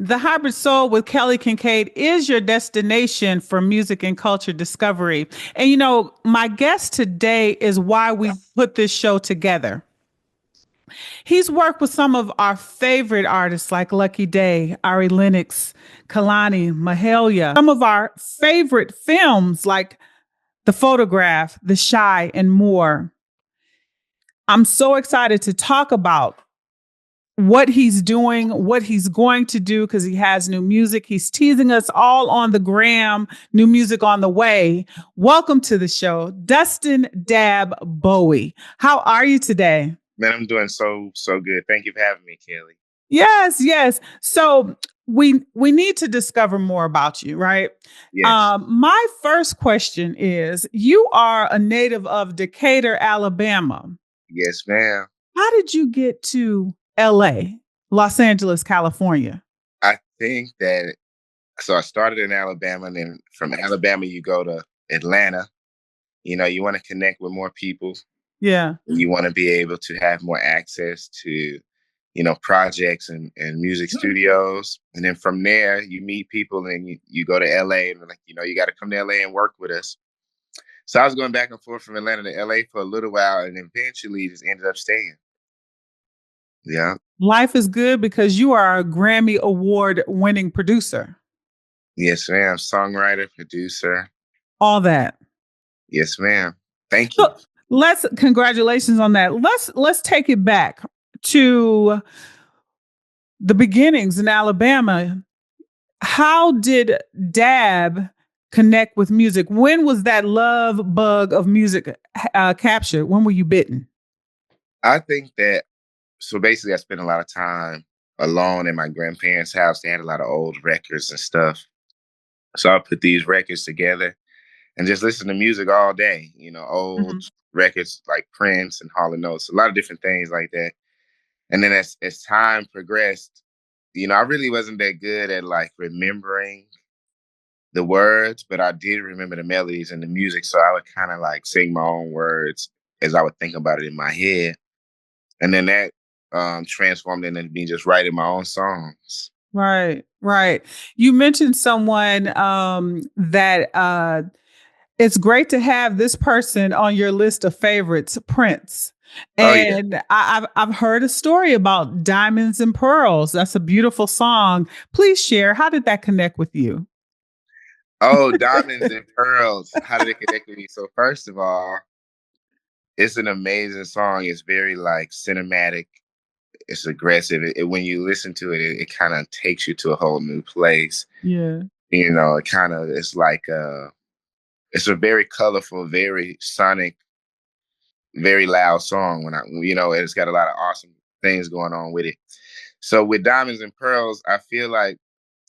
The Hybrid Soul with Kelly Kinkaid is your destination for music and culture discovery. And my guest today is why we put this show together. He's worked with some of our favorite artists like Lucky Daye, Ari Lennox, Kehlani, Mahalia, some of our favorite films like The Photograph, The Shy, and more. I'm so excited to talk about what he's doing, what he's going to do, because he has new music. He's teasing us all on the gram, new music on the way. Welcome to the show, Dustin Dab Bowie. How are you today? Man, I'm doing so good. Thank you for having me, Kelly. Yes. So we need to discover more about you, right? Yes. My first question is, you are a native of Decatur, Alabama. Yes, ma'am. How did you get to LA, Los Angeles, California? I think that, so I started in Alabama, and then from Alabama, you go to Atlanta. You want to connect with more people. Yeah. You want to be able to have more access to, projects and music studios. And then from there, you meet people and you go to LA and like, you got to come to LA and work with us. So I was going back and forth from Atlanta to LA for a little while and eventually just ended up staying. Yeah. Life is good because you are a Grammy Award winning producer. Yes, ma'am. Songwriter, producer. All that. Yes, ma'am. Thank you. So congratulations on that. Let's take it back to the beginnings in Alabama. How did Dab connect with music? When was that love bug of music captured? When were you bitten? I think that, so basically I spent a lot of time alone in my grandparents' house. They had a lot of old records and stuff. So I put these records together and just listen to music all day, old records like Prince and Hall & Oates, a lot of different things like that. And then as time progressed, I really wasn't that good at like remembering the words, but I did remember the melodies and the music. So I would kind of like sing my own words as I would think about it in my head. And then that transformed into me just writing my own songs. Right. You mentioned someone that it's great to have this person on your list of favorites, Prince. And yeah. I've heard a story about Diamonds and Pearls. That's a beautiful song. Please share. How did that connect with you? Oh, Diamonds and Pearls. How did it connect with me? So first of all, it's an amazing song. It's very like cinematic. It's aggressive. When you listen to it, it kind of takes you to a whole new place. Yeah. It kind of, it's like, it's a very colorful, very sonic, very loud song it's got a lot of awesome things going on with it. So with Diamonds and Pearls, I feel like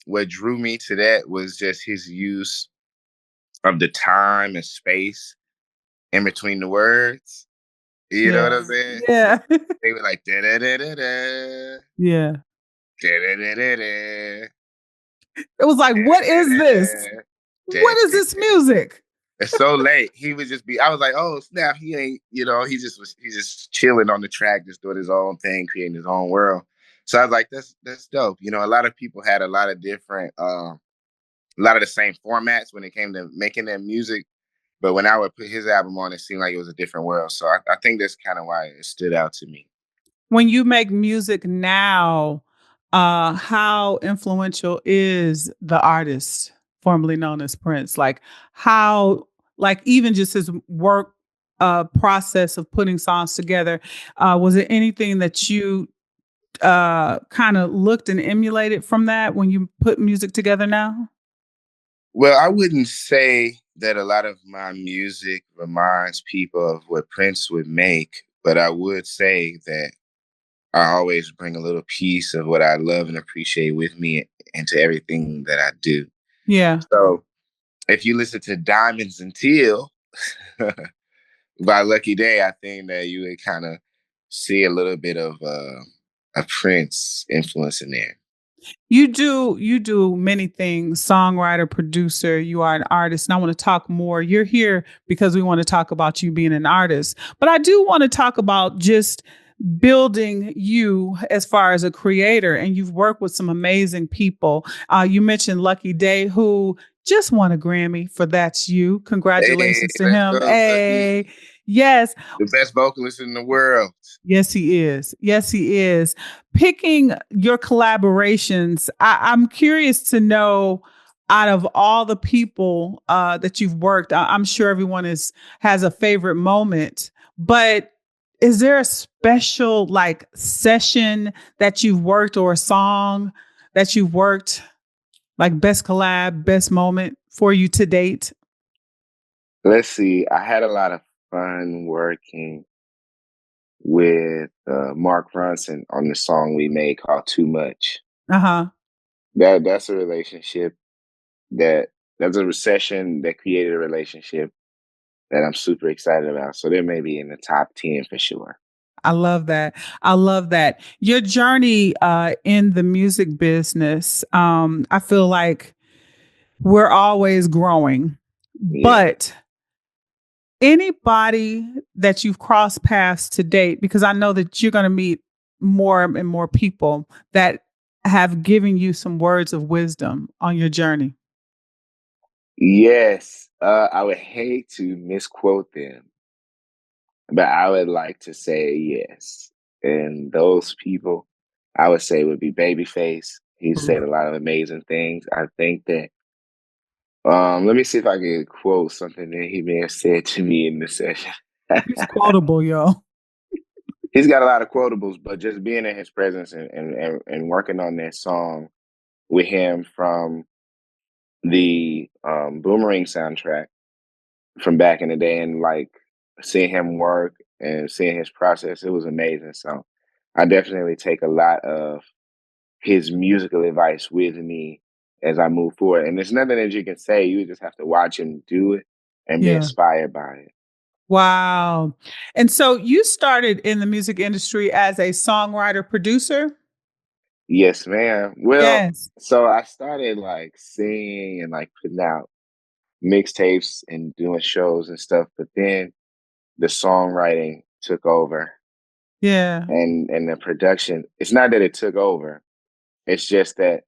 what drew me to that was just his use of the time and space in between the words. You know what I'm saying? Yeah. They were like da da da da da. Yeah. Da da da da da. It was like, what is this? What is this music? It's so late. He would just be, I was like, oh snap, he ain't, he's just chilling on the track, just doing his own thing, creating his own world. So I was like, that's dope. A lot of people had a lot of different, a lot of the same formats when it came to making their music. But when I would put his album on, it seemed like it was a different world. So I think that's kind of why it stood out to me. When you make music now, how influential is the artist formerly known as Prince? Like even just his work process of putting songs together, was it anything that you kind of looked and emulated from that when you put music together now? Well, I wouldn't say that a lot of my music reminds people of what Prince would make, but I would say that I always bring a little piece of what I love and appreciate with me into everything that I do. Yeah. So if you listen to Diamonds and Teal by Lucky Daye, I think that you would kind of see a little bit of a Prince influence in there. You do many things, songwriter, producer, you are an artist. And I want to talk more. You're here because we want to talk about you being an artist. But I do want to talk about just building you as far as a creator, and you've worked with some amazing people. You mentioned Lucky Daye, who just won a Grammy for That's You. Hey, Congratulations to let's him. go, Hey, Lucky. yes. The best vocalist in the world. Yes, he is. Yes, he is. Picking your collaborations, I'm curious to know, out of all the people that you've worked, I'm sure everyone has a favorite moment, but is there a special like session that you've worked or a song that you've worked, like best collab, best moment for you to date? Let's see. I had a lot of fun working with Mark Ronson on the song we made called "Too Much." Uh-huh. That's a relationship that that's a recession that created a relationship that I'm super excited about. So they may be in the top 10 for sure. I love that. I love that. Your journey in the music business, I feel like we're always growing, Yeah. but anybody that you've crossed paths to date, because I know that you're going to meet more and more people that have given you some words of wisdom on your journey. Yes. I would hate to misquote them, but I would like to say yes. And those people I would say would be Babyface. He said a lot of amazing things. I think that let me see if I can quote something that he may have said to me in the session. He's quotable, yo. He's got a lot of quotables, but just being in his presence and working on that song with him from the Boomerang soundtrack from back in the day, and like seeing him work and seeing his process, it was amazing. So I definitely take a lot of his musical advice with me as I move forward. And there's nothing that you can say. You just have to watch him do it and be Yeah. inspired by it. Wow. And so you started in the music industry as a songwriter producer? Yes, ma'am. Well, Yes. so I started like singing and like putting out mixtapes and doing shows and stuff, but then the songwriting took over Yeah. and the production. It's not that it took over. It's just that,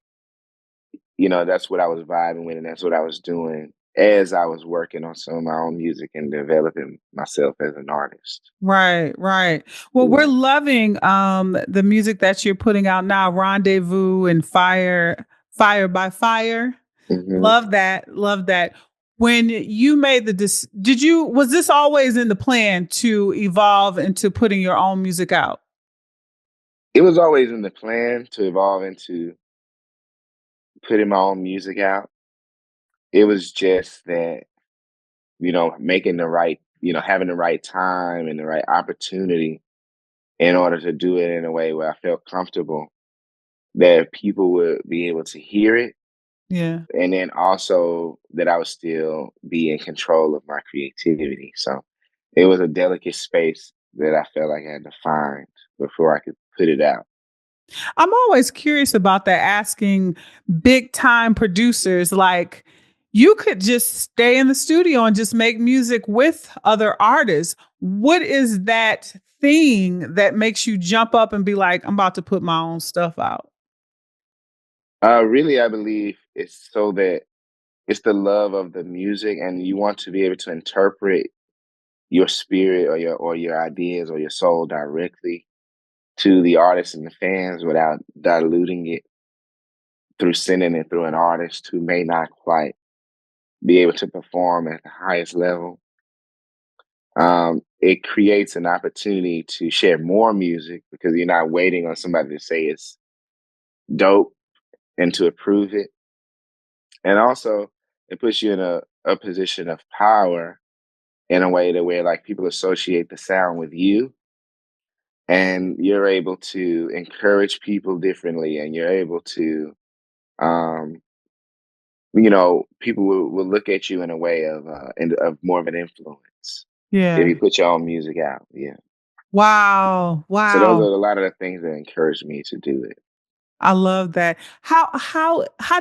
that's what I was vibing with and that's what I was doing as I was working on some of my own music and developing myself as an artist. Right, right. Well, we're Yeah. loving the music that you're putting out now, Rendezvous and Fire by Fire. hmm Love that. Love that. When you made was this always in the plan to evolve into putting your own music out? It was always in the plan to evolve into putting my own music out. It was just that, making the right, having the right time and the right opportunity in order to do it in a way where I felt comfortable that people would be able to hear it. Yeah. And then also that I would still be in control of my creativity. So it was a delicate space that I felt like I had to find before I could put it out. I'm always curious about that, asking big time producers, like, you could just stay in the studio and just make music with other artists. What is that thing that makes you jump up and be like, I'm about to put my own stuff out? Really, I believe it's so that it's the love of the music, and you want to be able to interpret your spirit or your ideas or your soul directly to the artists and the fans without diluting it through sending it through an artist who may not quite be able to perform at the highest level. It creates an opportunity to share more music because you're not waiting on somebody to say it's dope and to approve it. And also, it puts you in a position of power in a way that where like people associate the sound with you and you're able to encourage people differently and you're able to um people will look at you in a way of more of an influence if Yeah. you put your own music out. Yeah. Wow. So those are Wow. a lot of the things that encouraged me to do it. I love that. How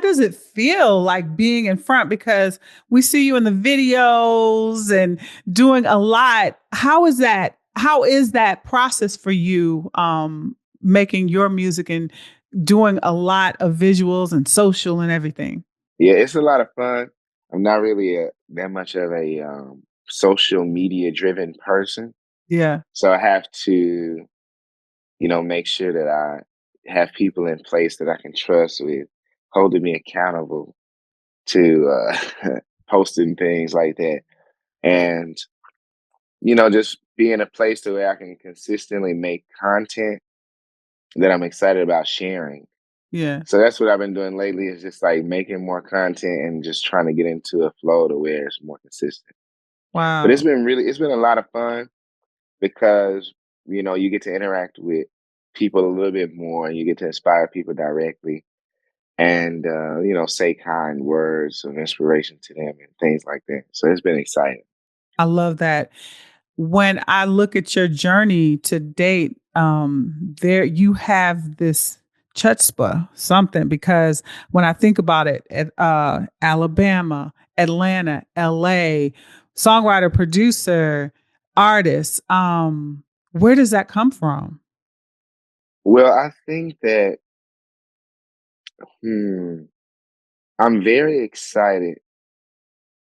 does it feel like being in front? Because we see you in the videos and doing a lot. How is that How is that process for you, making your music and doing a lot of visuals and social and everything? Yeah, it's a lot of fun. I'm not really that much of a social media driven person, Yeah, so I have to, make sure that I have people in place that I can trust with holding me accountable to posting things like that, and just be in a place to where I can consistently make content that I'm excited about sharing. yeah. So that's what I've been doing lately is just like making more content and just trying to get into a flow to where it's more consistent. But Wow. it's been a lot of fun because, you get to interact with people a little bit more and you get to inspire people directly and, say kind words of inspiration to them and things like that. So it's been exciting. I love that. When I look at your journey to date, there you have this chutzpah, something, because when I think about it, at Alabama, Atlanta, LA, songwriter, producer, artist, where does that come from? Well, I think that, hmm, I'm very excited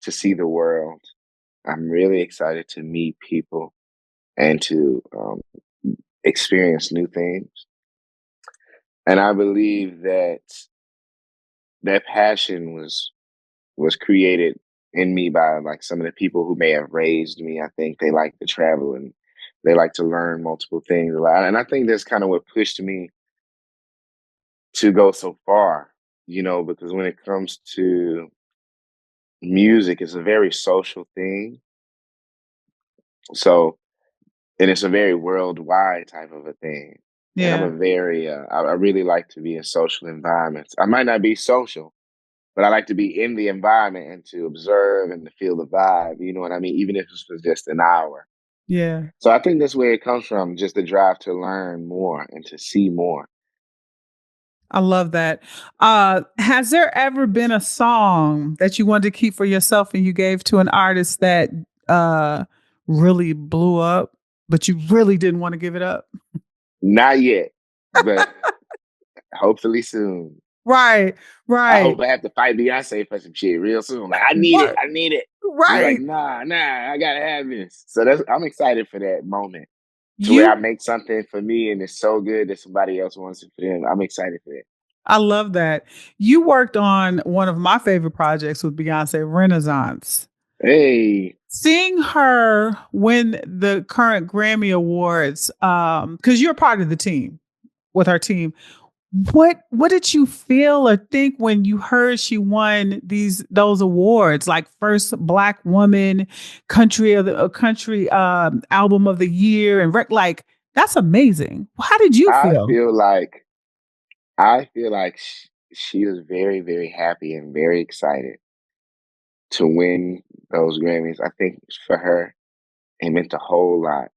to see the world. I'm really excited to meet people and to experience new things. And I believe that that passion was created in me by like some of the people who may have raised me. I think they like to travel and they like to learn multiple things a lot. And I think that's kind of what pushed me to go so far, because when it comes to music, it's a very social thing. So, and it's a very worldwide type of a thing. And I'm Yeah, I really like to be in social environments. I might not be social, but I like to be in the environment and to observe and to feel the vibe. You know what I mean? Even if it's for just an hour. yeah. So I think that's where it comes from, just the drive to learn more and to see more. I love that. Has there ever been a song that you wanted to keep for yourself and you gave to an artist that uh, really blew up, but you really didn't want to give it up? Not yet, but hopefully soon. Right, I right. hope I have to fight Beyonce for some shit real soon. Like, I need it. What? I need it. She's like, Right. nah, I gotta have this. So I'm excited for that moment to where I You make something for me and it's so good that somebody else wants it for them. I'm excited for that. I love that. You worked on one of my favorite projects with Beyonce, Renaissance. Hey, Seeing her win the current Grammy Awards, because you're part of the team with her team. What did you feel or think when you heard she won those awards, like first Black woman, country album of the year, and like that's amazing. How did you I feel? feel like she was very, very happy and very excited to win those Grammys. I think for her, it meant a whole lot,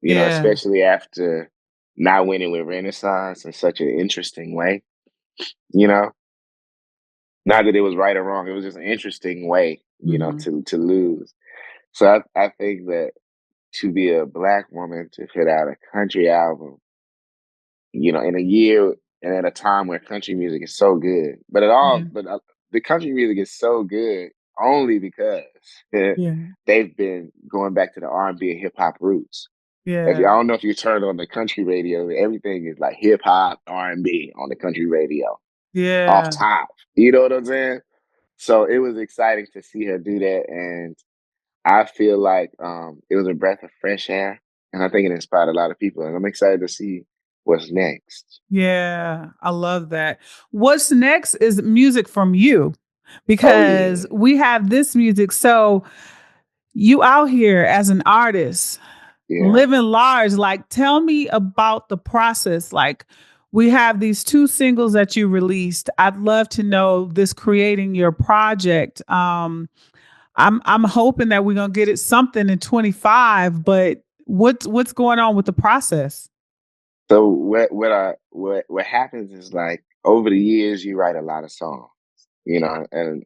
Yeah, especially after not winning with Renaissance in such an interesting way, you know. Not that it was right or wrong, it was just an interesting way, hmm, to lose. So I think that to be a Black woman to put out a country album, in a year and at a time where country music is so good, yeah, but the country music is so good only because yeah, they've been going back to the R&B and hip hop roots. If you, I yeah, don't know if you turned on the country radio, everything is like hip hop, R&B on the country radio, off yeah, top. You know what I'm saying? So it was exciting to see her do that, and I feel like it was a breath of fresh air, and I think it inspired a lot of people. And I'm excited to see what's next. yeah. I love that. What's next is music from you Oh yeah, because we have this music. So you out here as an artist yeah. living large, like tell me about the process. Like we have these two singles that you released. I'd love to know this creating your project. I'm hoping that we're gonna get it something in 25, but what's going on with the process? So what happens is like over the years you write a lot of songs, and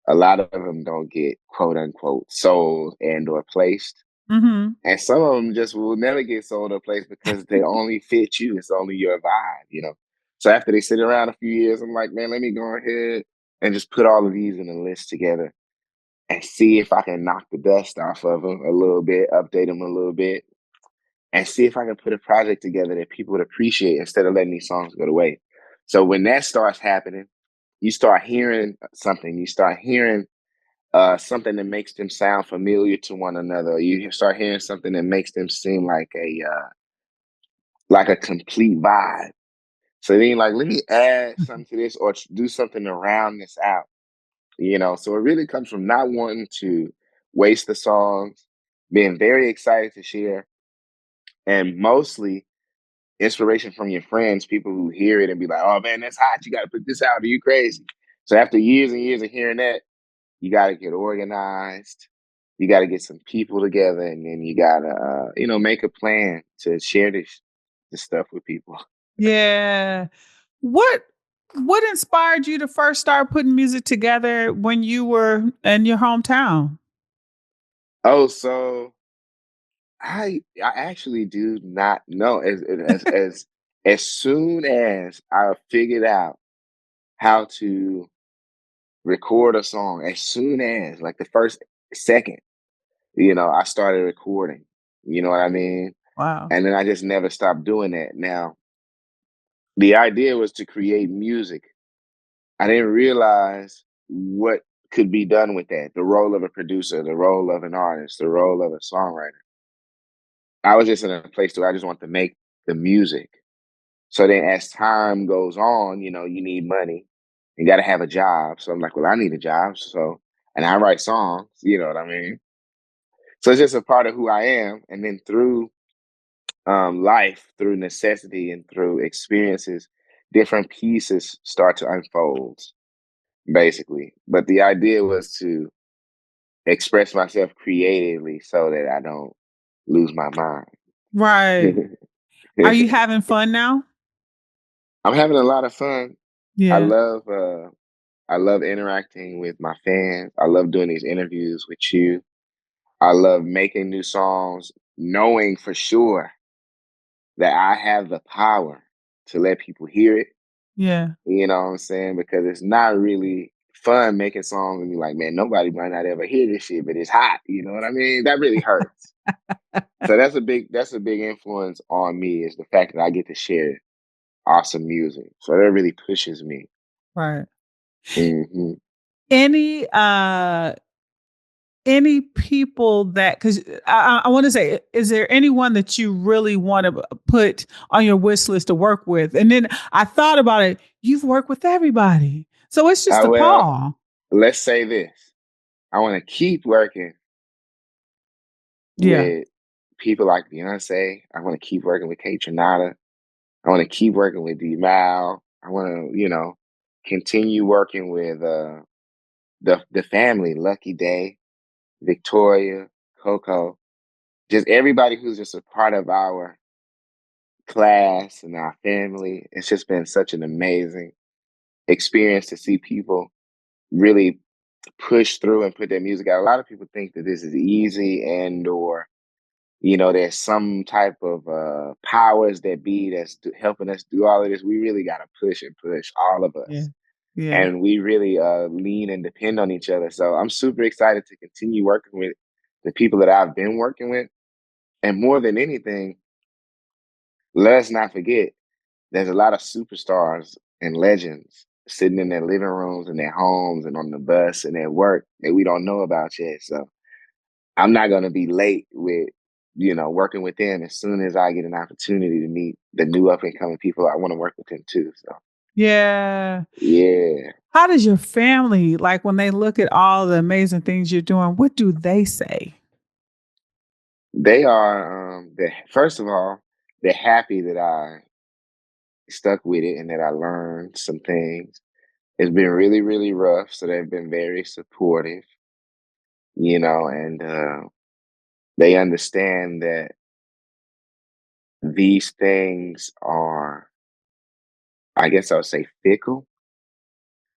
a lot of them don't get quote unquote sold and or placed. Mm-hmm. And some of them just will never get sold or placed because they only fit you. It's only your vibe, you know. So after they sit around a few years, I'm like, man, let me go ahead and just put all of these in a list together and see if I can knock the dust off of them a little bit, update them a little bit, and see if I can put a project together that people would appreciate instead of letting these songs go to waste. So when that starts happening, you start hearing something. You start hearing something that makes them sound familiar to one another. You start hearing something that makes them seem like a complete vibe. So then, like, let me add something to this or do something to round this out. You know, so it really comes from not wanting to waste the songs, being very excited to share, and mostly inspiration from your friends, people who hear it and be like, "Oh man, that's hot! You got to put this out. Are you crazy?" So after years and years of hearing that, you got to get organized. You got to get some people together, and then you got to, make a plan to share this stuff with people. Yeah. What what inspired you to first start putting music together when you were in your hometown? Oh, so I actually do not know. As soon as I figured out how to record a song, as soon as like the first second, I started recording. You know what I mean? Wow. And then I just never stopped doing that. Now, the idea was to create music. I didn't realize what could be done with that. The role of a producer, the role of an artist, the role of a songwriter. I was just in a place where I just want to make the music. So then as time goes on, you need money. You got to have a job. So I'm like, well, I need a job. So, and I write songs, you know what I mean? So it's just a part of who I am. And then through life, through necessity, and through experiences, different pieces start to unfold, basically. But the idea was to express myself creatively so that I don't lose my Right. mind. Are you having fun now? I'm having a lot of fun. I Yeah. love uh I love interacting with my fans. I love doing these interviews with you. I love making new songs, knowing for sure that I have the power to let people hear it. Yeah. You know what I'm saying? Because it's not really fun making songs and be like, man, nobody might not ever hear this shit, but it's hot. You know what I mean? That really hurts. So that's a big influence on me is the fact that I get to share awesome music. So that really pushes me. Right. Hmm. Any any people that because I want to say, is there anyone that you really want to put on your wish list to work with? And then I thought about it. You've worked with everybody, so it's just a Well, Paul. let's say this. I want to keep working Yeah. with people like Beyonce. I want to keep working with Kate Renata. I want to keep working with D Mal. I want to, continue working with the family, Lucky Day, Victoria, Coco, just everybody who's just a part of our class and our family. It's just been such an amazing experience to see people really push through and put their music out. A lot of people think that this is easy and or there's some type of powers that be that's helping us do all of this. We really got to push and push, all of Yeah. us. Yeah. And we really lean and depend on each other. So I'm super excited to continue working with the people that I've been working with. And more than anything, let's not forget, there's a lot of superstars and legends sitting in their living rooms and their homes and on the bus and at work that we don't know about yet. So I'm not going to be late with, working with them as soon as I get an opportunity to meet the new up and coming people. I want to work with them too. So, Yeah. yeah, How does your family, like when they look at all the amazing things you're doing, what do they say? they are, first of all, they're happy that I stuck with it and that I learned some things. It's been really, really rough. So they've been very supportive, and they understand that these things are, I guess I would say, fickle.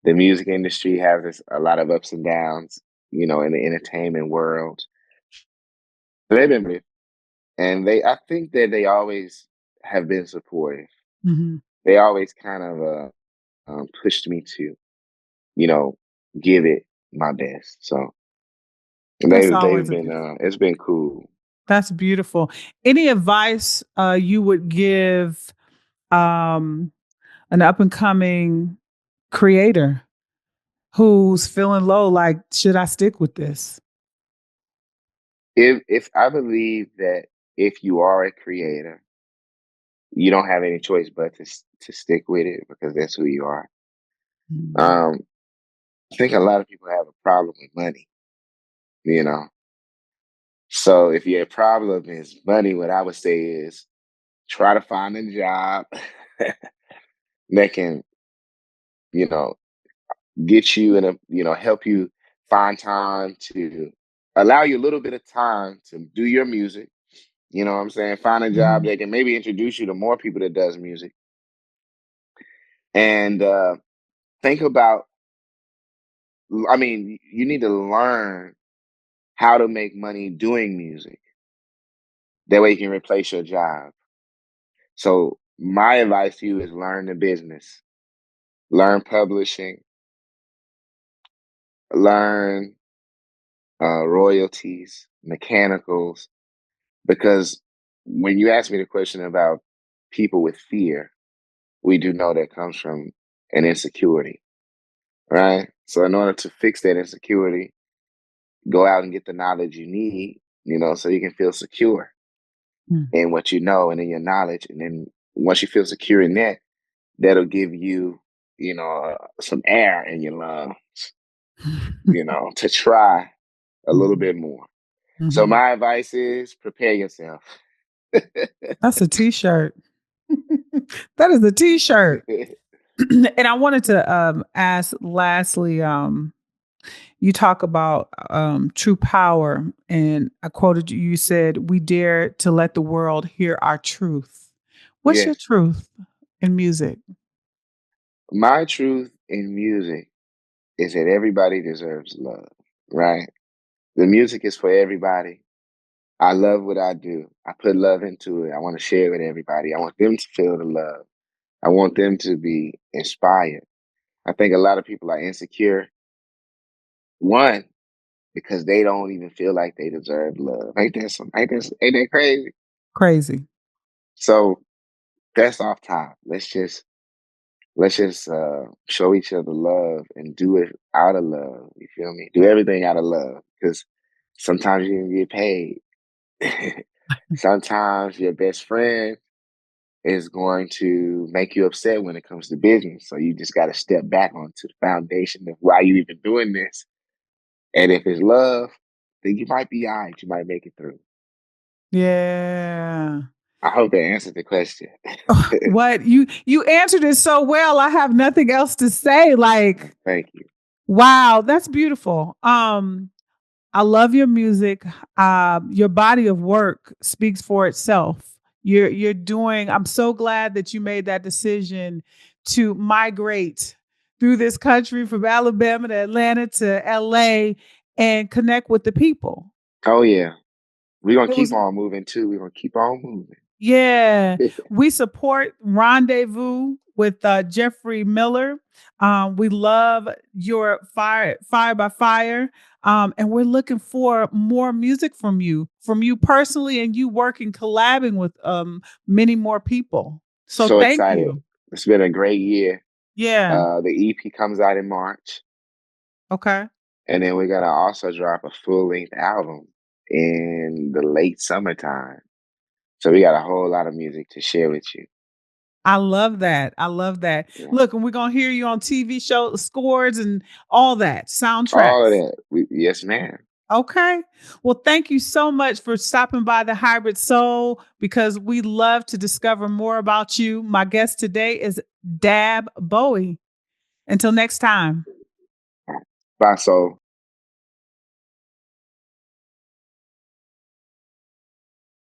The music industry has a lot of ups and downs, in the entertainment world. they've been brave, and I think that they always have been supportive. Mhm. They always kind of pushed me to, you know, give it my best. So That's they've always a been beautiful. it's been cool. That's beautiful. Any advice you would give um, an up and coming creator who's feeling low? Like, should I stick with this? If I believe that if you are a creator, you don't have any choice but to stick with it because that's who you are. Mhm. Um, I think a lot of people have a problem with money, you know. So if your problem is money, what I would say is try to find a job that can, you know, get you in a, help you find time to allow you a little bit of time to do your music. You know what I'm saying? Find a job Mhm. that can maybe introduce you to more people that does music. And think about, I mean, you need to learn how to make money doing music. That way you can replace your job. So my advice to you is learn the business, learn publishing, learn royalties, mechanicals, because when you ask me the question about people with fear, we do know that comes from an insecurity, right? So in order to fix that insecurity, go out and get the knowledge you need, so you can feel secure Mm. in what you know and in your knowledge. And then once you feel secure in that, that'll give you, some air in your lungs, to try a little Mhm. bit more. So Mhm. my advice is prepare yourself. That's a t-shirt. That is a t-shirt. And I wanted to ask lastly, you talk about true power, and I quoted you, you said, we dare to let the world hear our truth. What's your Yes. truth in music? My truth in music is that everybody deserves love, right? The music is for everybody. I love what I do. I put love into it. I want to share it with everybody. I want them to feel the love. I want them to be inspired. I think a lot of people are insecure. One, because they don't even feel like they deserve love. Ain't that crazy? Crazy. So that's off top. Let's just show each other love and do it out of love. You feel me? Do everything out of love because sometimes you can get paid. Sometimes your best friend is going to make you upset when it comes to business. So you just got to step back onto the foundation of why you even doing this. And if it's love, then you might be all right. You might make it through. Yeah. I hope that answered the question. What you answered it so well. I have nothing else to say. Like, Thank you. wow, that's beautiful. I love your music. Your body of work speaks for itself. You're doing. I'm so glad that you made that decision to migrate through this country from Alabama to Atlanta to LA and connect with the people. Oh, yeah. We're going It to keep was on moving too. We're going to keep on moving. Yeah, we support Rendezvous with Jeffrey Miller. We love your Fire by Fire, and we're looking for more music from you personally, and you working collabing with many more people. So So thank excited. you. It's been a great year. Yeah. The EP comes out in March. Okay. And then we're going to also drop a full length album in the late summertime. So we got a whole lot of music to share with you. I love that. I love that. Yeah. Look, and we're gonna hear you on TV show scores and all that All of soundtracks. that. Yes, ma'am. Okay. Well, thank you so much for stopping by the Hybrid Soul because we love to discover more about you. My guest today is Bowie. Until next time. Bye, soul.